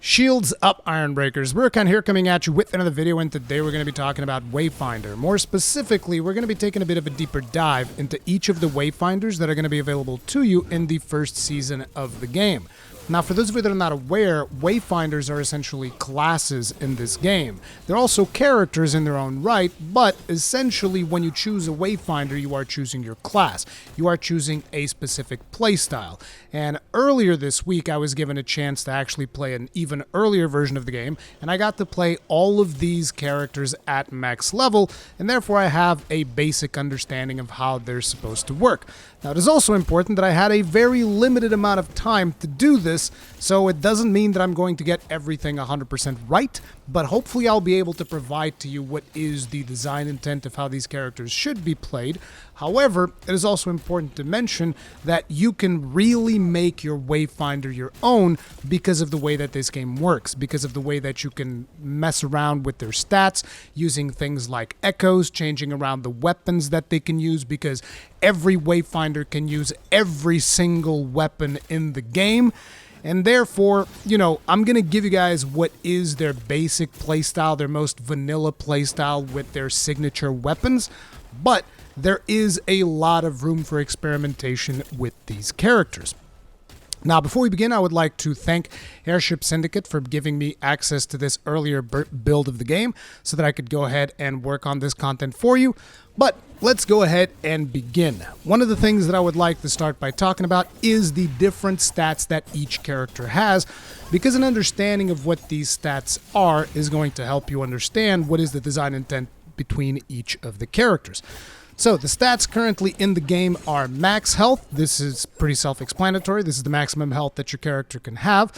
Shields up, Ironbreakers. Rurikhan here coming at you with another video, and today we're going to be talking about Wayfinder. More specifically, we're going to be taking a bit of a deeper dive into each of the Wayfinders that are going to be available to you in the first season of the game. Now, for those of you that are not aware, Wayfinders are essentially classes in this game. They're also characters in their own right, but essentially when you choose a Wayfinder, you are choosing your class. You are choosing a specific playstyle. And earlier this week, I was given a chance to actually play an even earlier version of the game, and I got to play all of these characters at max level, and therefore I have a basic understanding of how they're supposed to work. Now, it is also important that I had a very limited amount of time to do this, so it doesn't mean that I'm going to get everything 100% right, but hopefully I'll be able to provide to you what is the design intent of how these characters should be played. However, it is also important to mention that you can really make your Wayfinder your own because of the way that this game works, because of the way that you can mess around with their stats, using things like echoes, changing around the weapons that they can use, because every Wayfinder can use every single weapon in the game. And therefore, I'm going to give you guys what is their basic playstyle, their most vanilla playstyle with their signature weapons, but there is a lot of room for experimentation with these characters. Now, before we begin, I would like to thank Airship Syndicate for giving me access to this earlier build of the game so that I could go ahead and work on this content for you. But let's go ahead and begin. One of the things that I would like to start by talking about is the different stats that each character has, because an understanding of what these stats are is going to help you understand what is the design intent between each of the characters. So, the stats currently in the game are max health. This is pretty self-explanatory. This is the maximum health that your character can have.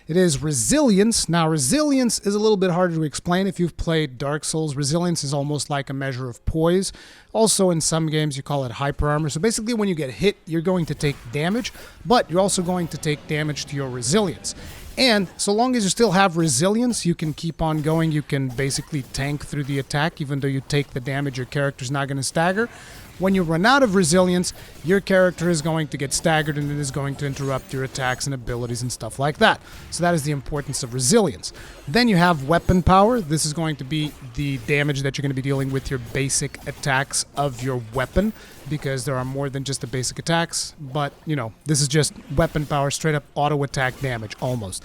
It is resilience. Now, resilience is a little bit harder to explain if you've played Dark Souls. Resilience is almost like a measure of poise. Also, in some games, you call it hyper armor. So basically, when you get hit, you're going to take damage, but you're also going to take damage to your resilience. And so long as you still have resilience, you can keep on going. You can basically tank through the attack. Even though you take the damage, your character's not going to stagger. When you run out of resilience, your character is going to get staggered and it is going to interrupt your attacks and abilities and stuff like that. So that is the importance of resilience. Then you have weapon power. This is going to be the damage that you're going to be dealing with your basic attacks of your weapon, because there are more than just the basic attacks, but this is just weapon power, straight up auto attack damage almost.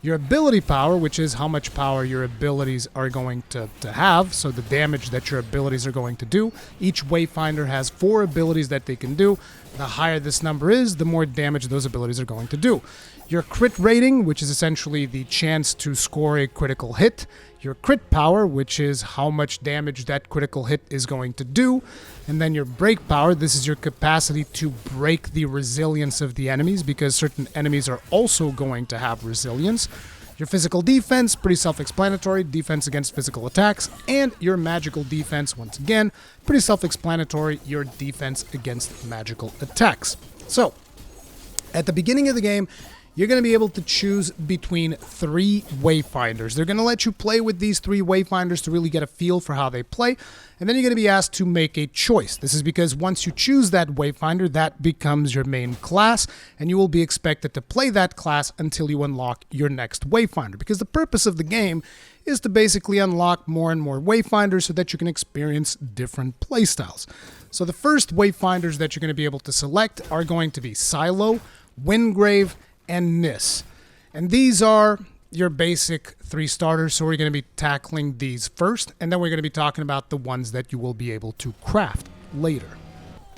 Your ability power, which is how much power your abilities are going to have, so the damage that your abilities are going to do. Each Wayfinder has 4 abilities that they can do. The higher this number is, the more damage those abilities are going to do. Your crit rating, which is essentially the chance to score a critical hit. Your crit power, which is how much damage that critical hit is going to do. And then your break power, this is your capacity to break the resilience of the enemies, because certain enemies are also going to have resilience. Your physical defense, pretty self-explanatory, defense against physical attacks. And your magical defense, once again, pretty self-explanatory, your defense against magical attacks. So, at the beginning of the game, you're going to be able to choose between 3 Wayfinders. They're going to let you play with these 3 Wayfinders to really get a feel for how they play, and then you're going to be asked to make a choice. This is because once you choose that Wayfinder, that becomes your main class, and you will be expected to play that class until you unlock your next Wayfinder, because the purpose of the game is to basically unlock more and more Wayfinders so that you can experience different playstyles. So the first Wayfinders that you're going to be able to select are going to be Silo, Wingrave, and Niss. And these are your basic 3 starters, so we're going to be tackling these first, and then we're going to be talking about the ones that you will be able to craft later.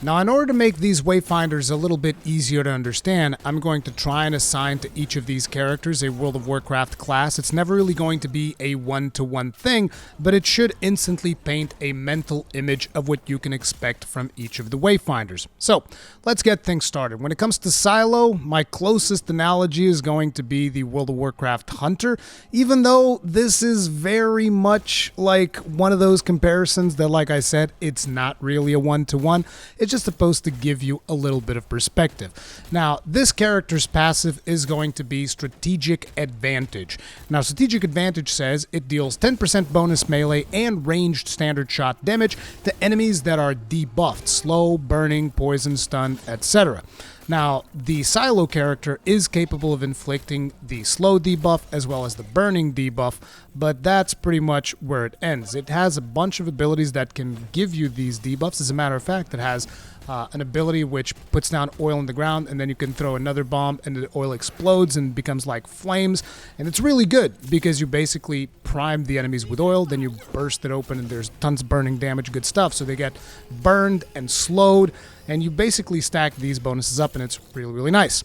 Now, in order to make these Wayfinders a little bit easier to understand, I'm going to try and assign to each of these characters a World of Warcraft class. It's never really going to be a one-to-one thing, but it should instantly paint a mental image of what you can expect from each of the Wayfinders. So, let's get things started. When it comes to Silo, my closest analogy is going to be the World of Warcraft Hunter, even though this is very much like one of those comparisons that, like I said, it's not really a one-to-one. It's just supposed to give you a little bit of perspective. Now, this character's passive is going to be Strategic Advantage. Now, Strategic Advantage says it deals 10% bonus melee and ranged standard shot damage to enemies that are debuffed, slow, burning, poison, stun, etc. Now, the Silo character is capable of inflicting the slow debuff as well as the burning debuff, but that's pretty much where it ends. It has a bunch of abilities that can give you these debuffs. As a matter of fact, it has an ability which puts down oil in the ground, and then you can throw another bomb and the oil explodes and becomes like flames. And it's really good because you basically prime the enemies with oil, then you burst it open and there's tons of burning damage, good stuff. So they get burned and slowed, and you basically stack these bonuses up, and it's really, really nice.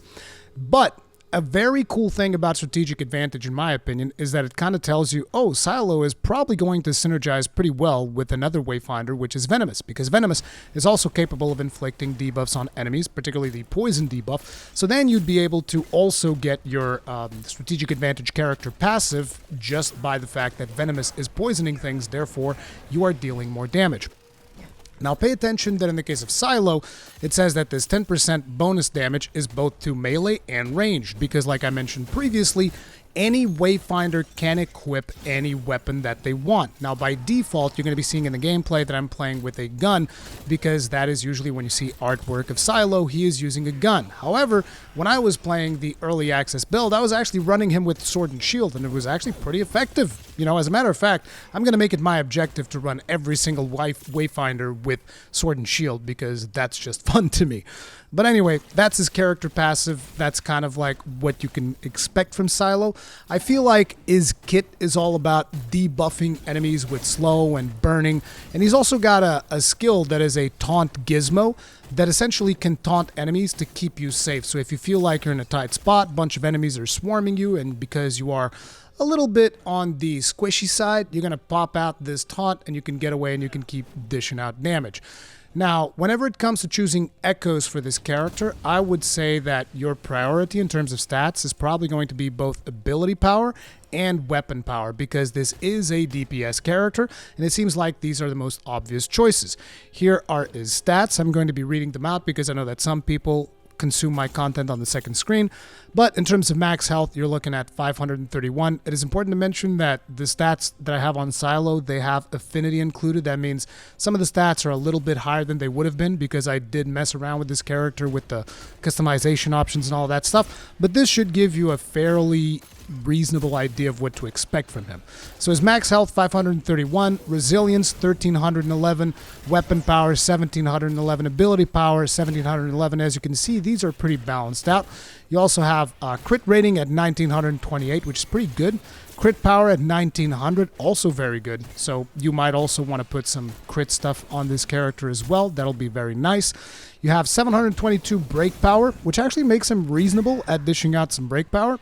But a very cool thing about Strategic Advantage, in my opinion, is that it kind of tells you, oh, Silo is probably going to synergize pretty well with another Wayfinder, which is Venomess, because Venomess is also capable of inflicting debuffs on enemies, particularly the poison debuff. So then you'd be able to also get your Strategic Advantage character passive just by the fact that Venomous is poisoning things, therefore you are dealing more damage. Now pay attention that in the case of Silo, it says that this 10% bonus damage is both to melee and ranged, because like I mentioned previously, any Wayfinder can equip any weapon that they want. Now by default, you're going to be seeing in the gameplay that I'm playing with a gun, because that is usually when you see artwork of Silo, he is using a gun. However, when I was playing the early access build, I was actually running him with sword and shield, and it was actually pretty effective. You know, as a matter of fact, I'm going to make it my objective to run every single Wayfinder with sword and shield, because that's just fun to me. But anyway, that's his character passive. That's kind of like what you can expect from Silo. I feel like his kit is all about debuffing enemies with slow and burning. And he's also got a skill that is a taunt gizmo that essentially can taunt enemies to keep you safe. So if you feel like you're in a tight spot, a bunch of enemies are swarming you, and because you are a little bit on the squishy side, you're going to pop out this taunt and you can get away and you can keep dishing out damage. Now, whenever it comes to choosing echoes for this character, I would say that your priority in terms of stats is probably going to be both ability power and weapon power, because this is a DPS character, and it seems like these are the most obvious choices. Here are his stats. I'm going to be reading them out because I know that some people consume my content on the second screen. But in terms of max health, you're looking at 531. It is important to mention that the stats that I have on Silo, they have affinity included. That means some of the stats are a little bit higher than they would have been, because I did mess around with this character with the customization options and all that stuff. But this should give you a fairly reasonable idea of what to expect from him. So his max health 531, resilience 1311, weapon power 1711, ability power 1711. As you can see, these are pretty balanced out. You also have crit rating at 1928, which is pretty good. Crit power at 1900, also very good. So you might also want to put some crit stuff on this character as well. That'll be very nice. You have 722 break power, which actually makes him reasonable at dishing out some break power.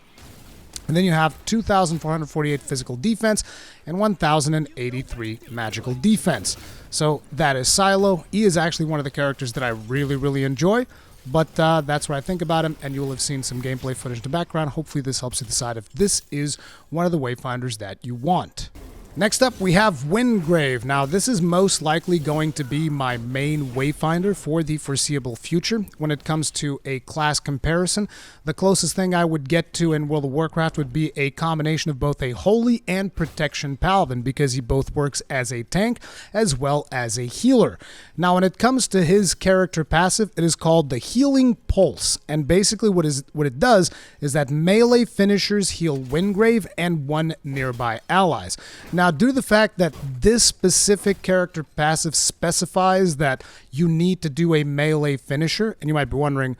And then you have 2,448 physical defense and 1,083 magical defense. So that is Silo. He is actually one of the characters that I really, really enjoy. But that's what I think about him, and you will have seen some gameplay footage in the background. Hopefully this helps you decide if this is one of the Wayfinders that you want. Next up, we have Wingrave. Now, this is most likely going to be my main Wayfinder for the foreseeable future. When it comes to a class comparison, the closest thing I would get to in World of Warcraft would be a combination of both a Holy and Protection Paladin, because he both works as a tank as well as a healer. Now, when it comes to his character passive, it is called the Healing Pulse, and basically what it does is that melee finishers heal Wingrave and one nearby allies. Now, due to the fact that this specific character passive specifies that you need to do a melee finisher, and you might be wondering,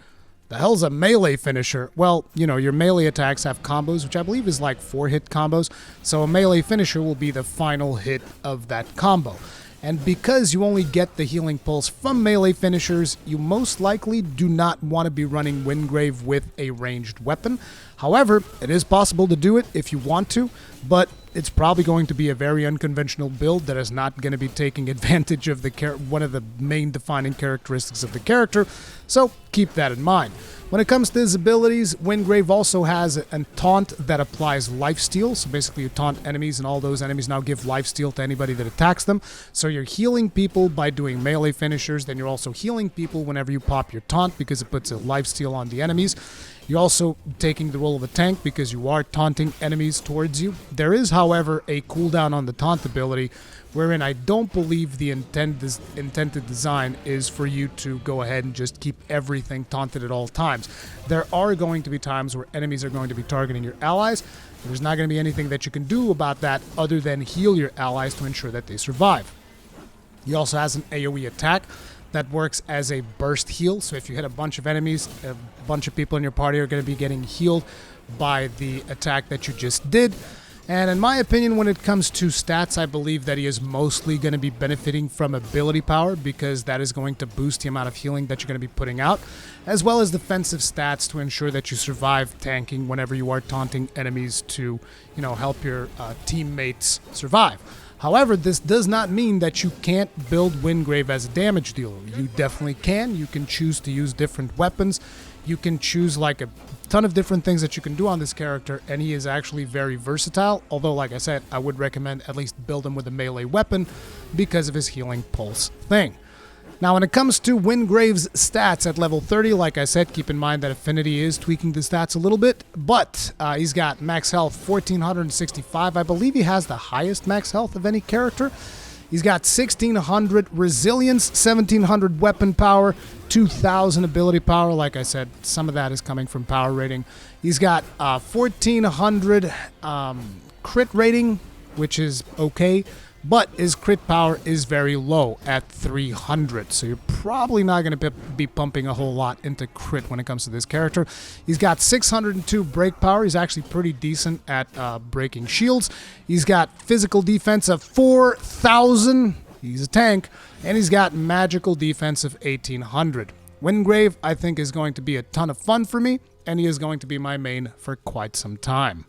the hell's a melee finisher? Well, you know, your melee attacks have combos, which I believe is like 4-hit combos, so a melee finisher will be the final hit of that combo. And because you only get the Healing Pulse from melee finishers, you most likely do not want to be running Wingrave with a ranged weapon. However, it is possible to do it if you want to, but it's probably going to be a very unconventional build that is not going to be taking advantage of one of the main defining characteristics of the character, so keep that in mind. When it comes to his abilities, Wingrave also has a taunt that applies lifesteal. So basically you taunt enemies and all those enemies now give lifesteal to anybody that attacks them. So you're healing people by doing melee finishers, then you're also healing people whenever you pop your taunt because it puts a lifesteal on the enemies. You're also taking the role of a tank because you are taunting enemies towards you. There is, however, a cooldown on the taunt ability, wherein I don't believe the intended design is for you to go ahead and just keep everything taunted at all times. There are going to be times where enemies are going to be targeting your allies. There's not going to be anything that you can do about that other than heal your allies to ensure that they survive. He also has an AoE attack that works as a burst heal. So if you hit a bunch of enemies, a bunch of people in your party are going to be getting healed by the attack that you just did. And in my opinion, when it comes to stats, I believe that he is mostly going to be benefiting from ability power, because that is going to boost the amount of healing that you're going to be putting out, as well as defensive stats to ensure that you survive tanking whenever you are taunting enemies to, help your teammates survive. However, this does not mean that you can't build Wingrave as a damage dealer. You definitely can. You can choose to use different weapons. You can choose like a ton of different things that you can do on this character, and he is actually very versatile. Although, like I said, I would recommend at least build him with a melee weapon because of his healing pulse thing. Now, when it comes to Wingrave's stats at level 30, like I said, keep in mind that Affinity is tweaking the stats a little bit, but he's got max health 1465. I believe he has the highest max health of any character. He's got 1600 resilience, 1700 weapon power, 2000 ability power. Like I said, some of that is coming from power rating. He's got 1400 crit rating, which is okay, but his crit power is very low at 300, so you're probably not going to be pumping a whole lot into crit when it comes to this character. He's got 602 break power. He's actually pretty decent at breaking shields. He's got physical defense of 4000. He's a tank. And he's got magical defense of 1800. Wingrave, I think, is going to be a ton of fun for me, and he is going to be my main for quite some time.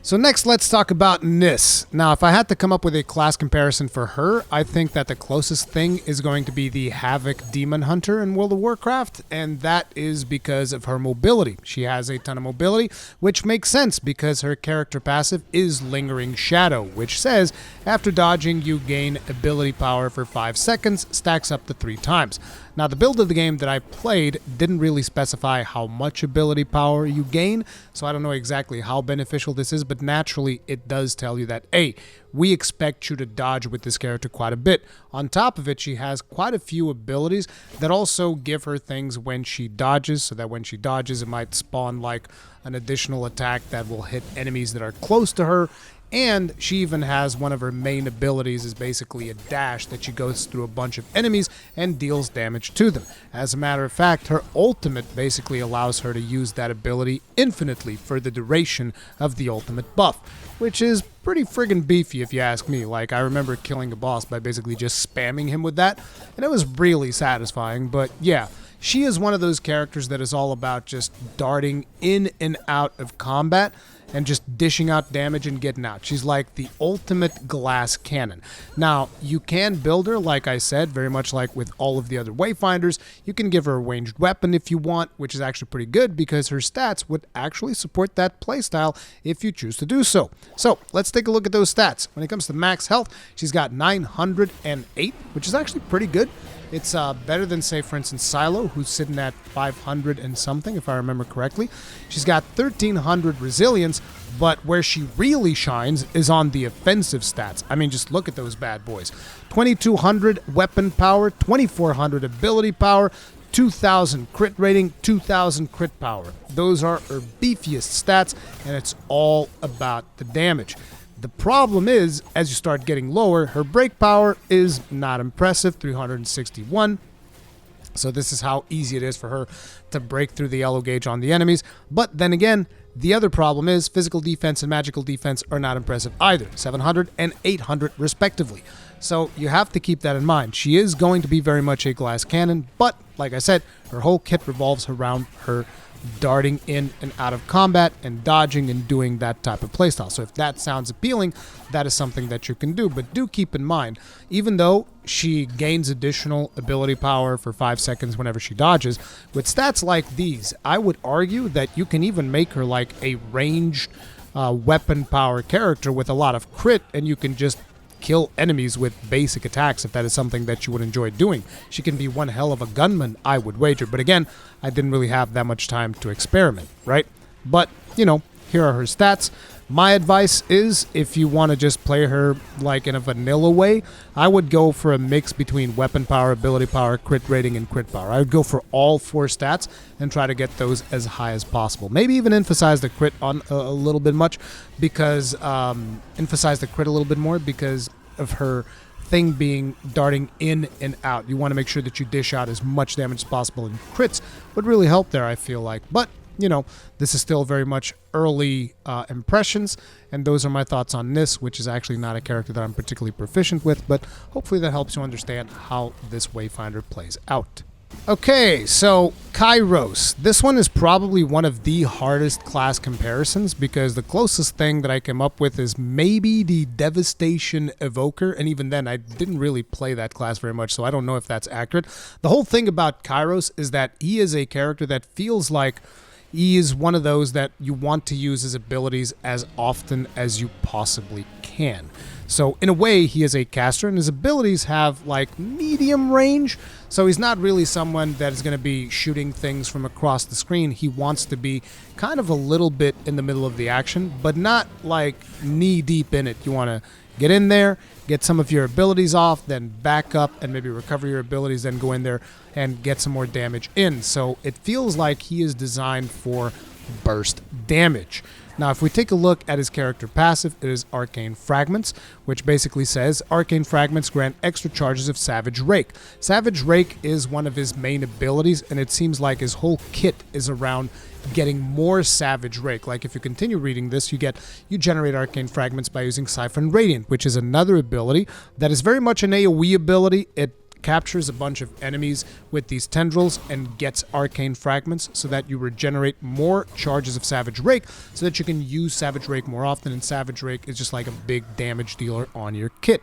So next, let's talk about Niss. Now, if I had to come up with a class comparison for her, I think that the closest thing is going to be the Havoc Demon Hunter in World of Warcraft, and that is because of her mobility. She has a ton of mobility, which makes sense because her character passive is Lingering Shadow, which says after dodging, you gain ability power for 5 seconds, stacks up to 3 times. Now, the build of the game that I played didn't really specify how much ability power you gain, so I don't know exactly how beneficial this is, but naturally it does tell you that, hey, we expect you to dodge with this character quite a bit. On top of it, she has quite a few abilities that also give her things when she dodges, so that when she dodges, it might spawn like an additional attack that will hit enemies that are close to her. And she even has one of her main abilities is basically a dash that she goes through a bunch of enemies and deals damage to them. As a matter of fact, her ultimate basically allows her to use that ability infinitely for the duration of the ultimate buff, which is pretty friggin' beefy if you ask me. Like, I remember killing a boss by basically just spamming him with that, and it was really satisfying. But yeah, she is one of those characters that is all about just darting in and out of combat and just dishing out damage and getting out. She's like the ultimate glass cannon. Now, you can build her, like I said, very much like with all of the other Wayfinders. You can give her a ranged weapon if you want, which is actually pretty good because her stats would actually support that playstyle if you choose to do so. So, let's take a look at those stats. When it comes to max health, she's got 908, which is actually pretty good. It's better than, say, for instance, Silo, who's sitting at 500 and something, if I remember correctly. She's got 1300 resilience, but where she really shines is on the offensive stats. I mean, just look at those bad boys. 2200 weapon power, 2400 ability power, 2000 crit rating, 2000 crit power. Those are her beefiest stats, and it's all about the damage. The problem is, as you start getting lower, her break power is not impressive, 361. So this is how easy it is for her to break through the yellow gauge on the enemies. But then again, the other problem is physical defense and magical defense are not impressive either, 700 and 800 respectively. So you have to keep that in mind. She is going to be very much a glass cannon, but like I said, her whole kit revolves around her darting in and out of combat and dodging and doing that type of playstyle. So if that sounds appealing, that is something that you can do. But do keep in mind, even though she gains additional ability power for 5 seconds whenever she dodges, with stats like these, I would argue that you can even make her like a ranged weapon power character with a lot of crit, and you can just kill enemies with basic attacks if that is something that you would enjoy doing. She can be one hell of a gunman, I would wager. But again, I didn't really have that much time to experiment, right? But, you know, here are her stats. My advice is, if you want to just play her like in a vanilla way, I would go for a mix between weapon power, ability power, crit rating, and crit power. I would go for all 4 stats and try to get those as high as possible. Maybe even emphasize the crit on a little bit much, because emphasize the crit a little bit more because of her thing being darting in and out. You want to make sure that you dish out as much damage as possible, and crits would really help there, I feel like. But you know, this is still very much early impressions, and those are my thoughts on Niss, which is actually not a character that I'm particularly proficient with, but hopefully that helps you understand how this Wayfinder plays out. Okay, so Kyros. This one is probably one of the hardest class comparisons, because the closest thing that I came up with is maybe the Devastation Evoker, and even then I didn't really play that class very much, so I don't know if that's accurate. The whole thing about Kyros is that he is a character that feels like he is one of those that you want to use his abilities as often as you possibly can. So in a way, he is a caster, and his abilities have like medium range. So he's not really someone that is going to be shooting things from across the screen. He wants to be kind of a little bit in the middle of the action, but not like knee deep in it. You want to get in there, get some of your abilities off, then back up and maybe recover your abilities, then go in there and get some more damage in. So it feels like he is designed for burst damage. Now, if we take a look at his character passive, it is Arcane Fragments, which basically says Arcane Fragments grant extra charges of Savage Rake. Savage Rake is one of his main abilities, and it seems like his whole kit is around getting more Savage Rake. Like if you continue reading this, you generate Arcane Fragments by using Siphon Radiant, which is another ability that is very much an AoE ability. It captures a bunch of enemies with these tendrils and gets Arcane Fragments so that you regenerate more charges of Savage Rake so that you can use Savage Rake more often, and Savage Rake is just like a big damage dealer on your kit.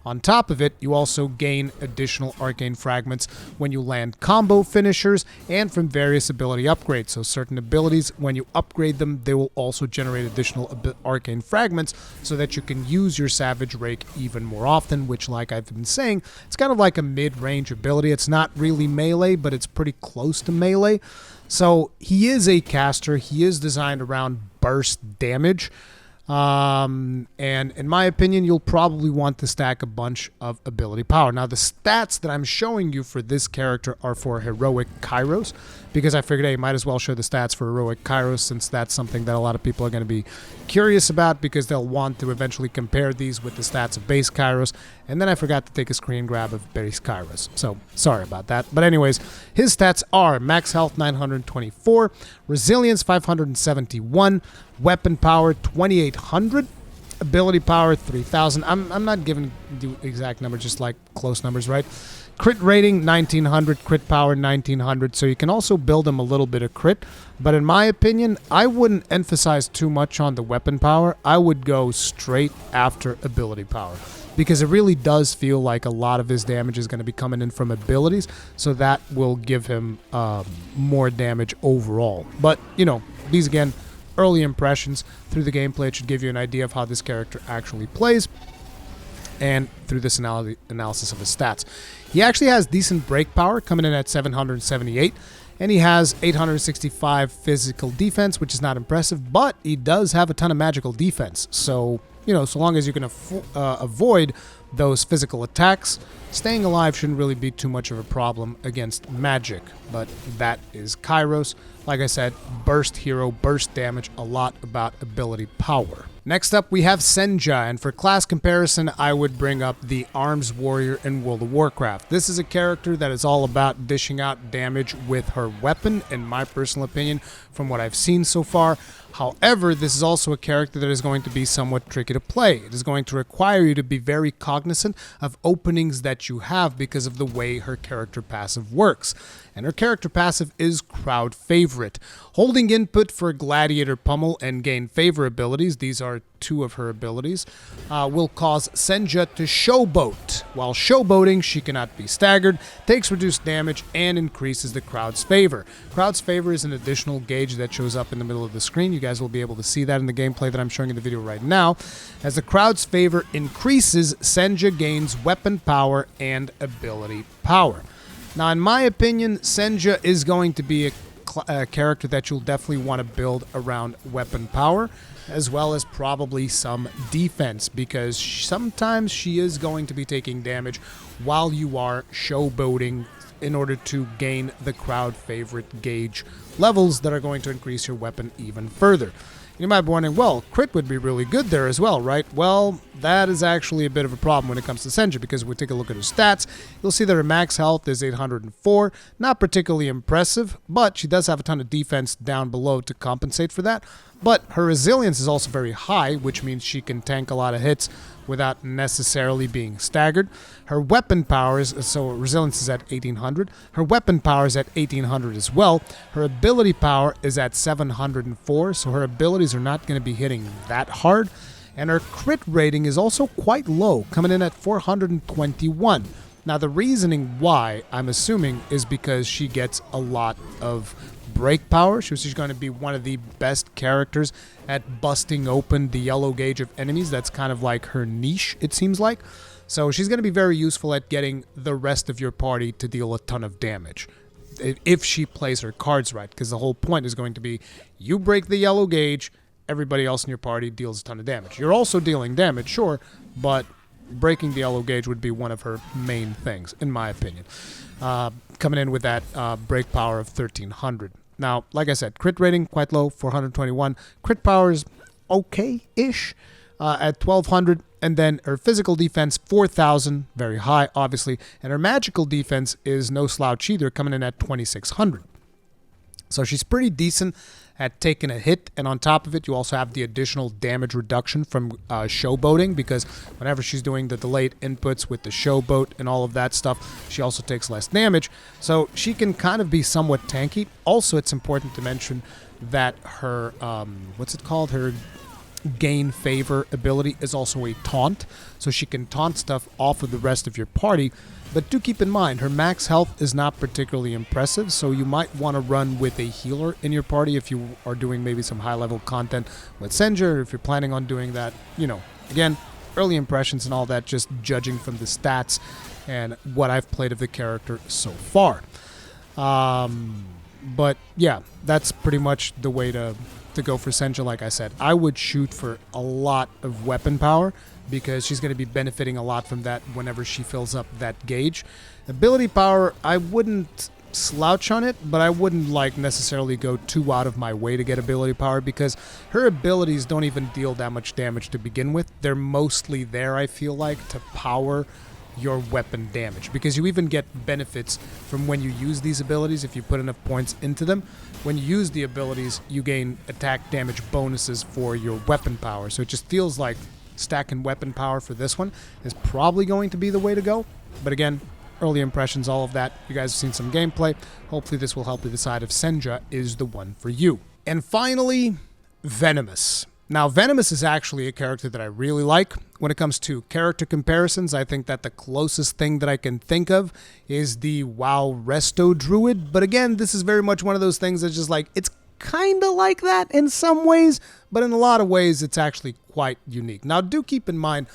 On top of it, you also gain additional Arcane Fragments when you land combo finishers and from various ability upgrades. So certain abilities, when you upgrade them, they will also generate additional Arcane Fragments so that you can use your Savage Rake even more often, which, like I've been saying, it's kind of like a mid-range ability. It's not really melee, but it's pretty close to melee. So he is a caster. He is designed around burst damage. And in my opinion, you'll probably want to stack a bunch of ability power. Now, the stats that I'm showing you for this character are for Heroic Kyros, because I figured, hey, might as well show the stats for Heroic Kyros, since that's something that a lot of people are going to be curious about, because they'll want to eventually compare these with the stats of base Kyros. And then I forgot to take a screen grab of base Kyros, so sorry about that. But anyways, his stats are max health 924, resilience 571, weapon power 2800, ability power 3000. I'm not giving the exact number, just like close numbers, right? Crit rating 1900, crit power 1900, so you can also build him a little bit of crit. But in my opinion, I wouldn't emphasize too much on the weapon power. I would go straight after ability power, because it really does feel like a lot of his damage is going to be coming in from abilities, so that will give him more damage overall. But, you know, these again, early impressions. Through the gameplay, it should give you an idea of how this character actually plays, and through this analysis of his stats. He actually has decent break power, coming in at 778, and he has 865 physical defense, which is not impressive, but he does have a ton of magical defense. So, you know, so long as you can avoid those physical attacks, staying alive shouldn't really be too much of a problem against magic. But that is Kyros. Like I said, burst hero, burst damage, a lot about ability power. Next up, we have Senja, and for class comparison, I would bring up the Arms Warrior in World of Warcraft. This is a character that is all about dishing out damage with her weapon, in my personal opinion, from what I've seen so far. However, this is also a character that is going to be somewhat tricky to play. It is going to require you to be very cognizant of openings that you have because of the way her character passive works. And her character passive is Crowd Favorite. Holding input for Gladiator Pummel and Gain Favor abilities, these are are two of her abilities, will cause Senja to showboat. While showboating, she cannot be staggered, takes reduced damage, and increases the crowd's favor. Crowd's favor is an additional gauge that shows up in the middle of the screen. You guys will be able to see that in the gameplay that I'm showing in the video right now. As the crowd's favor increases, Senja gains weapon power and ability power. Now, in my opinion, Senja is going to be a character that you'll definitely want to build around weapon power, as well as probably some defense, because sometimes she is going to be taking damage while you are showboating in order to gain the crowd favorite gauge levels that are going to increase your weapon even further. You might be wondering, well, crit would be really good there as well, right? Well, that is actually a bit of a problem when it comes to Senja, because if we take a look at her stats, you'll see that her max health is 804. Not particularly impressive, but she does have a ton of defense down below to compensate for that. But her resilience is also very high, which means she can tank a lot of hits without necessarily being staggered. Her weapon power is, so resilience is at 1800. Her weapon power is at 1800 as well. Her ability power is at 704, so her abilities are not going to be hitting that hard. And her crit rating is also quite low, coming in at 421. Now, the reasoning why, I'm assuming, is because she gets a lot of break power. She's going to be one of the best characters at busting open the yellow gauge of enemies. That's kind of like her niche, it seems like. So she's going to be very useful at getting the rest of your party to deal a ton of damage, if she plays her cards right, because the whole point is going to be you break the yellow gauge, everybody else in your party deals a ton of damage. You're also dealing damage, sure, but breaking the yellow gauge would be one of her main things, in my opinion. Coming in with that break power of 1300. Now, like I said, crit rating quite low, 421. Crit power is okay-ish at 1200. And then her physical defense, 4000, very high, obviously. And her magical defense is no slouch either, coming in at 2600. So she's pretty decent at taking a hit, and on top of it, you also have the additional damage reduction from showboating, because whenever she's doing the delayed inputs with the showboat and all of that stuff, she also takes less damage. So she can kind of be somewhat tanky. Also, it's important to mention that her, what's it called? Her gain favor ability is also a taunt, so she can taunt stuff off of the rest of your party. But do keep in mind, her max health is not particularly impressive, so you might want to run with a healer in your party if you are doing maybe some high-level content with Senja, or if you're planning on doing that. You know, again, early impressions and all that, just judging from the stats and what I've played of the character so far. But yeah, that's pretty much the way to go for Senja. Like I said, I would shoot for a lot of weapon power, because she's going to be benefiting a lot from that whenever she fills up that gauge. Ability power, I wouldn't slouch on it, but I wouldn't necessarily go too out of my way to get ability power, because her abilities don't even deal that much damage to begin with. They're mostly there, I feel like, to power your weapon damage, because you even get benefits from when you use these abilities if you put enough points into them. When you use the abilities, you gain attack damage bonuses for your weapon power, so it just feels like stacking weapon power for this one is probably going to be the way to go. But again, early impressions, all of that. You guys have seen some gameplay. Hopefully this will help you decide if Senja is the one for you. And finally, Venomess. Now, Venomess is actually a character that I really like. When it comes to character comparisons, I think that the closest thing that I can think of is the WoW Resto Druid. But again, this is very much one of those things that's just like, it's kind of like that in some ways, but in a lot of ways, it's actually quite unique. Now, do keep in mind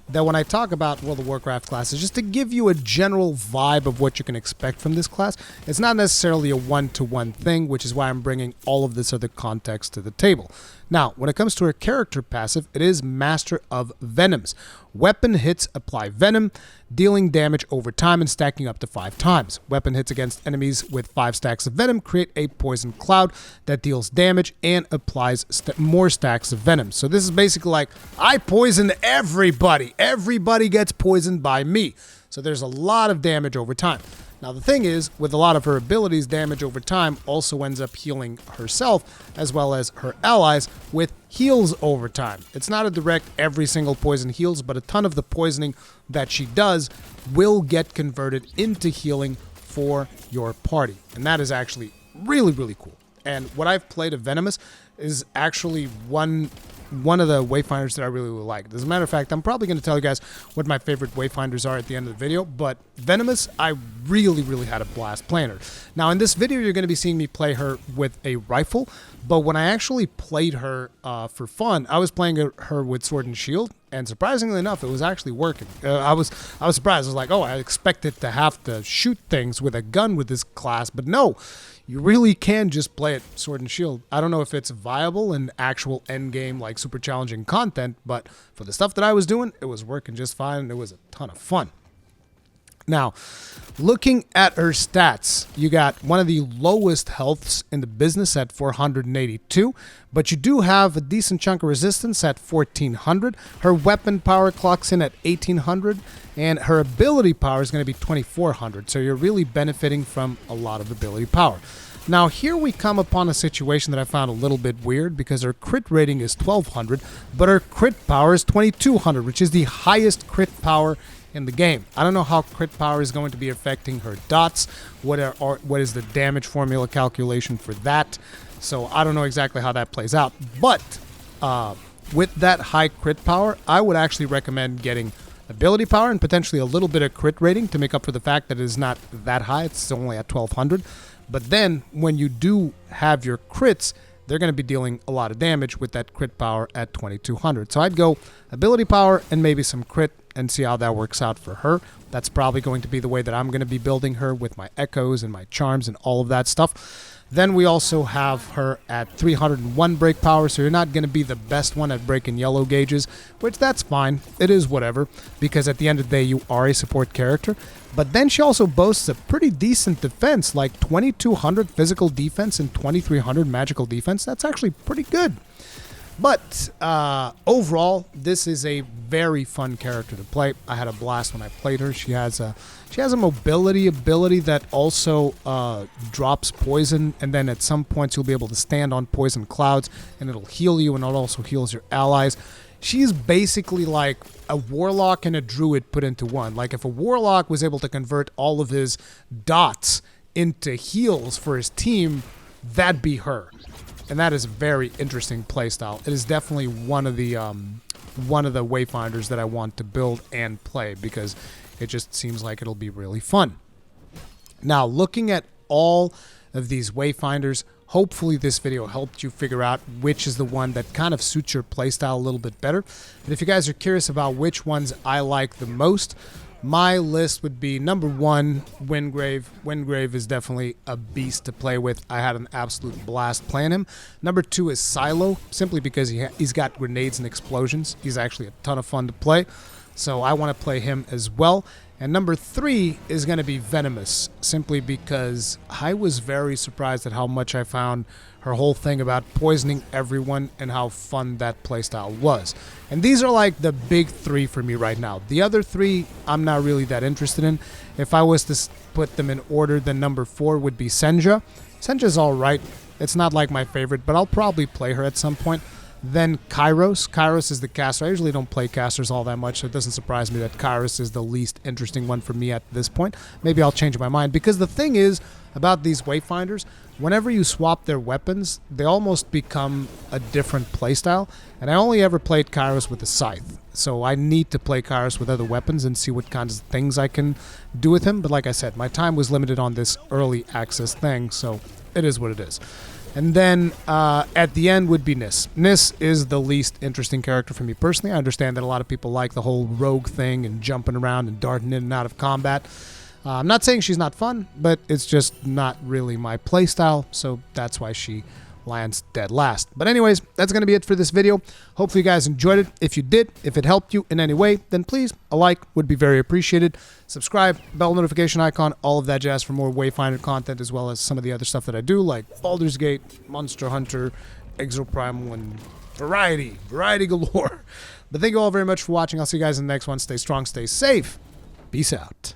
that when I talk about World of Warcraft classes, just to give you a general vibe of what you can expect from this class, it's not necessarily a one-to-one thing, which is why I'm bringing all of this other context to the table. Now, when it comes to her character passive, it is Master of Venoms. Weapon hits apply venom, dealing damage over time and stacking up to 5 times. Weapon hits against enemies with 5 stacks of venom create a poison cloud that deals damage and applies more stacks of venom. So this is basically like, I poison everybody. Everybody gets poisoned by me. So there's a lot of damage over time. Now the thing is, with a lot of her abilities, damage over time also ends up healing herself as well as her allies with heals over time. It's not a direct every single poison heals, but a ton of the poisoning that she does will get converted into healing for your party. And that is actually really, really cool. And what I've played of Venomous, is actually one of the Wayfinders that I really like. As a matter of fact, I'm probably going to tell you guys what my favorite Wayfinders are at the end of the video, but Venomess, I really had a blast playing her. Now, in this video, you're going to be seeing me play her with a rifle, but when I actually played her for fun, I was playing her with sword and shield, and surprisingly enough, it was actually working. I was surprised. I was like, oh, I expected to have to shoot things with a gun with this class, but no. You really can just play it sword and shield. I don't know if it's viable in actual endgame, like super challenging content, but for the stuff that I was doing, it was working just fine, and it was a ton of fun. Now, looking at her stats, you got one of the lowest healths in the business at 482, but you do have a decent chunk of resistance at 1400. Her weapon power clocks in at 1800, and her ability power is going to be 2400, so you're really benefiting from a lot of ability power. Now, here we come upon a situation that I found a little bit weird because her crit rating is 1200, but her crit power is 2200, which is the highest crit power in the game. I don't know how crit power is going to be affecting her dots. What is the damage formula calculation for that? So I don't know exactly how that plays out. But with that high crit power, I would actually recommend getting ability power and potentially a little bit of crit rating to make up for the fact that it is not that high. It's only at 1200. But then when you do have your crits, they're going to be dealing a lot of damage with that crit power at 2200. So I'd go ability power and maybe some crit and see how that works out for her. That's probably going to be the way that I'm going to be building her with my echoes and my charms and all of that stuff. Then we also have her at 301 break power, so you're not going to be the best one at breaking yellow gauges, which that's fine. It is whatever, because at the end of the day, you are a support character. But then she also boasts a pretty decent defense, like 2200 physical defense and 2300 magical defense. That's actually pretty good. But overall, this is a very fun character to play. I had a blast when I played her. She has a mobility ability that also drops poison, and then at some points you'll be able to stand on poison clouds, and it'll heal you, and it also heals your allies. She's basically like a warlock and a druid put into one. Like if a warlock was able to convert all of his dots into heals for his team, that'd be her. And that is a very interesting playstyle. It is definitely one of the Wayfinders that I want to build and play because it just seems like it'll be really fun. Now, looking at all of these Wayfinders, hopefully this video helped you figure out which is the one that kind of suits your playstyle a little bit better. And if you guys are curious about which ones I like the most, my list would be number 1, Wingrave. Wingrave is definitely a beast to play with. I had an absolute blast playing him. Number 2 is Silo, simply because he's got grenades and explosions. He's actually a ton of fun to play, so I want to play him as well. And number 3 is going to be Venomess, simply because I was very surprised at how much I found her whole thing about poisoning everyone and how fun that playstyle was. And these are like the big 3 for me right now. The other 3 I'm not really that interested in. If I was to put them in order, then number 4 would be Senja. Senja's alright. It's not like my favorite, but I'll probably play her at some point. Then Kyros. Kyros is the caster. I usually don't play casters all that much, so it doesn't surprise me that Kyros is the least interesting one for me at this point. Maybe I'll change my mind, because the thing is about these Wayfinders, whenever you swap their weapons, they almost become a different playstyle, and I only ever played Kyros with a scythe, so I need to play Kyros with other weapons and see what kinds of things I can do with him. But like I said, my time was limited on this early access thing, so it is what it is. And then at the end would be Niss. Niss is the least interesting character for me personally. I understand that a lot of people like the whole rogue thing and jumping around and darting in and out of combat. I'm not saying she's not fun, but it's just not really my playstyle, so that's why she lands dead last. But anyways, that's going to be it for this video. Hopefully you guys enjoyed it. If you did, if it helped you in any way, then please, a like would be very appreciated. Subscribe, bell notification icon, all of that jazz for more Wayfinder content, as well as some of the other stuff that I do, like Baldur's Gate, Monster Hunter, Exoprimal, and variety galore. But thank you all very much for watching. I'll see you guys in the next one. Stay strong, stay safe. Peace out.